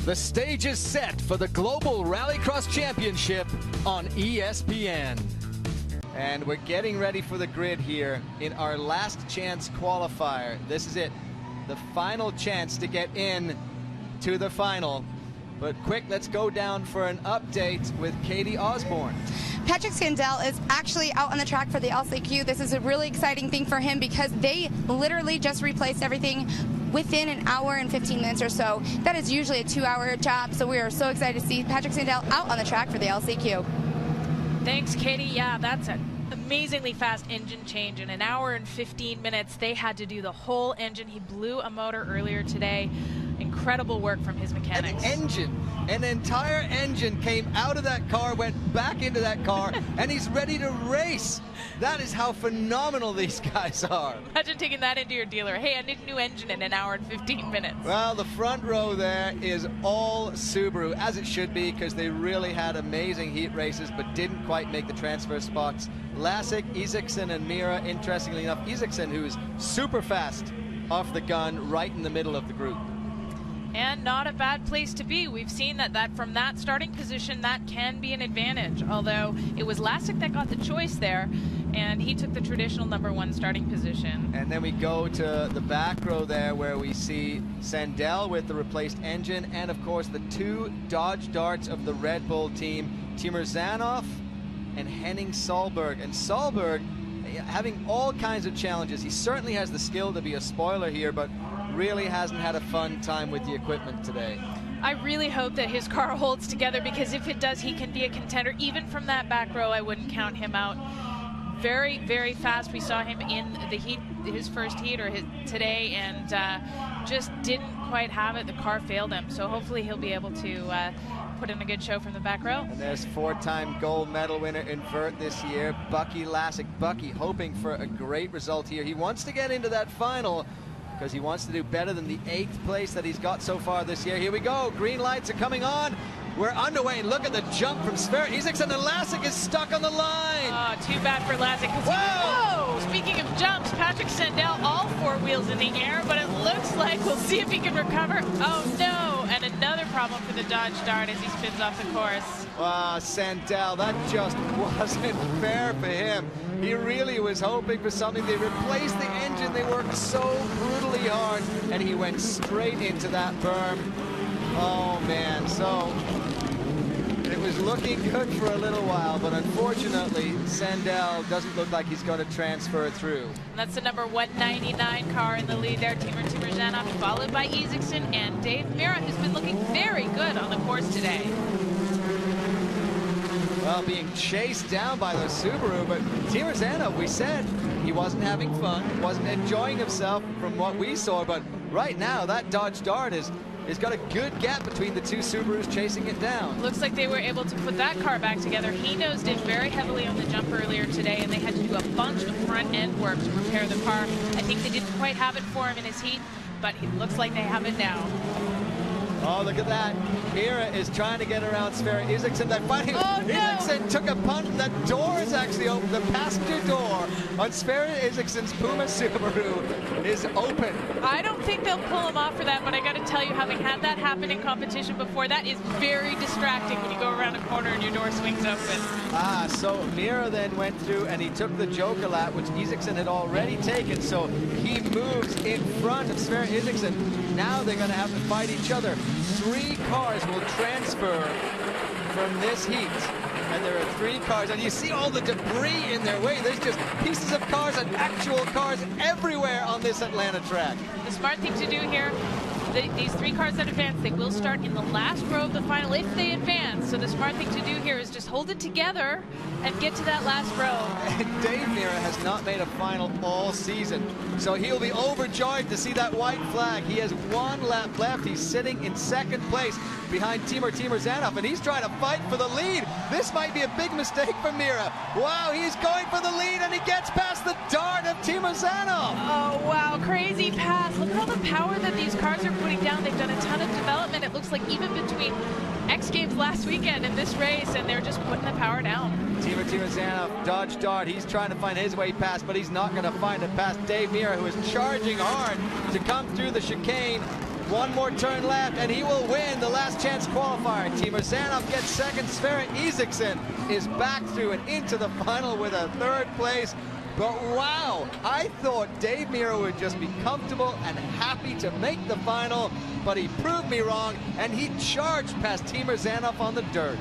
The stage is set for the Global Rallycross Championship on ESPN. And we're getting ready for the grid here in our last chance qualifier. This is it, the final chance to get in to the final. But quick, let's go down for an update with Katie Osborne. Patrick Scandell is actually out on the track for the LCQ. This is a really exciting thing for him because they literally just replaced everything within an hour and 15 minutes or so. That is usually a 2-hour job, so we are so excited to see Patrick Scandell out on the track for the LCQ. Thanks, Katie. Yeah, that's an amazingly fast engine change. In an hour and 15 minutes, they had to do the whole engine. He blew a motor earlier today. Incredible work from his mechanics. An entire engine came out of that car, went back into that car, and he's ready to race. That is how phenomenal these guys are. Imagine taking that into your dealer. Hey, I need a new engine in an hour and 15 minutes. Well, the front row there is all Subaru, as it should be, because they really had amazing heat races, but didn't quite make the transfer spots. Lassik, Isaacson, and Mira, interestingly enough, Isaacson, who's super fast off the gun, right in the middle of the group. And not a bad place to be. We've seen that from that starting position, that can be an advantage. Although it was Lassik that got the choice there, and he took the traditional #1 starting position. And then we go to the back row there where we see Scandell with the replaced engine, and of course the two Dodge Darts of the Red Bull team, Timur Zanoff and Henning Solberg. And Solberg having all kinds of challenges. He certainly has the skill to be a spoiler here, but really hasn't had a fun time with the equipment today. I really hope that his car holds together, because if it does, he can be a contender. Even from that back row, I wouldn't count him out. Very, very fast. We saw him in the heat, his first heat today, and just didn't quite have it. The car failed him. So hopefully he'll be able to put in a good show from the back row. And there's 4-time gold medal winner in vert this year, Bucky Lassik. Bucky hoping for a great result here. He wants to get into that final, because he wants to do better than the 8th place that he's got so far this year. Here we go, green lights are coming on. We're underway. Look at the jump from Sverre Isaacson, and Lassik is stuck on the line. Oh, too bad for Lassik. Whoa! Speaking of jumps, Patrick Scandell, all 4 wheels in the air, but it looks like we'll see if he can recover. Oh no! And another problem for the Dodge Dart as he spins off the course. Scandell, that just wasn't fair for him. He really was hoping for something. They replaced the engine. They worked so brutally hard, and he went straight into that berm. Oh man, so it was looking good for a little while, but unfortunately Scandell doesn't look like he's going to transfer through. And that's the number 199 car in the lead there, Timur Zanoff, followed by Isaacson and Dave Mira, who's been looking very good on the course today. Well, being chased down by the Subaru, but Timur Zanoff, we said he wasn't having fun, wasn't enjoying himself from what we saw, but right now that Dodge Dart is got a good gap between the two Subarus chasing it down. Looks like they were able to put that car back together. He nosed in very heavily on the jump earlier today, and they had to do a bunch of front end work to repair the car. I think they didn't quite have it for him in his heat, but it looks like they have it now. Oh, look at that. Mira is trying to get around Sverre Isaacson. Isaacson took a punt, and that door is actually open. The passenger door on Sverre Isaacson's Puma Subaru is open. I don't think they'll pull him off for that, but I got to tell you, having had that happen in competition before, that is very distracting when you go around a corner and your door swings open. So Mira then went through and he took the Joker lap, which Isaacson had already taken, so he moves in front of Sverre Isaacson. Now they're going to have to fight each other. 3 cars will transfer from this heat, and there are 3 cars, and you see all the debris in their way. There's just pieces of cars and actual cars everywhere on this Atlanta track. The smart thing to do here, these 3 cars that advance, they will start in the last row of the final if they advance. So the smart thing to do here is just hold it together and get to that last row. And Dave Mira has not made a final all season, so he'll be overjoyed to see that white flag. He has 1 lap left. He's sitting in 2nd place behind Timur Zanoff, and he's trying to fight for the lead. This might be a big mistake for Mira. Wow, he's going for the lead, and he gets past the Dart of Timur Zanoff. Oh, wow, crazy pass. Look at all the power that these cars are putting down. They've done a ton of development. It looks like even between X Games last weekend and this race, and they're just putting the power down. Timur Zanoff, Dodge Dart, he's trying to find his way past, but he's not going to find it past Dave Mira, who is charging hard to come through the chicane. One more turn left, and he will win the last chance qualifier. Timur Zanov gets second. Sverre Isaksson is back through and into the final with a third place. But wow, I thought Dave Miro would just be comfortable and happy to make the final, but he proved me wrong, and he charged past Timur Zanov on the dirt.